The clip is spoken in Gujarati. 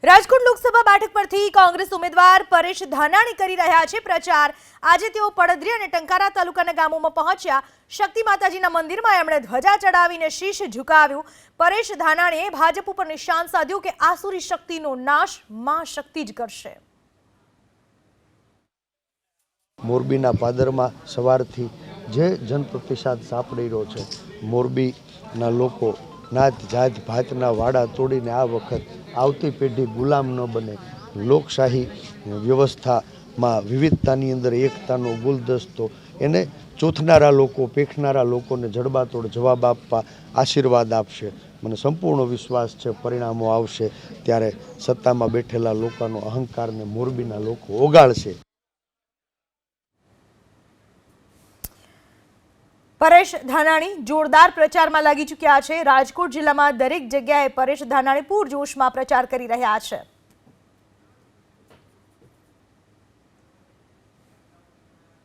રાજકોટ લોકસભા બેઠક પરથી કોંગ્રેસ ઉમેદવાર પરેશ ધાનાણી કરી રહ્યા છે પ્રચાર। આજે તેઓ પડદરી અને ટંકારા તાલુકાના ગામોમાં પહોંચ્યા। શક્તિ માતાજીના મંદિરમાં એમણે ધ્વજા ચડાવીને શીશ ઝુકાવ્યું। પરેશ ધાનાણીએ ભાજપ ઉપર નિશાન સાધ્યું કે આસુરી શક્તિનો નાશ માં શક્તિ જ કરશે। મોરબીના પાદરમાં સવારથી જે જનપ્રતિસાદ સાંપડી રહ્યો છે, મોરબીના લોકો નાત જાત ભાતના વાડા તોડીને આ વખત આવતી પેઢી ગુલામ ન બને, લોકશાહી વ્યવસ્થામાં વિવિધતાની અંદર એકતાનો ગુલદસ્તો એને ચોથનારા લોકો, પેખનારા લોકોને જડબાતોડ જવાબ આપવા આશીર્વાદ આપશે। મને સંપૂર્ણ વિશ્વાસ છે પરિણામો આવશે ત્યારે સત્તામાં બેઠેલા લોકોનો અહંકારને મોરબીના લોકો ઓગાળશે। પરેશ ધાનાણી જોરદાર પ્રચારમાં લાગી ચૂક્યા છે। રાજકોટ જિલ્લામાં દરેક જગ્યાએ પરેશ ધાનાણી પૂરજોશમાં પ્રચાર કરી રહ્યા છે।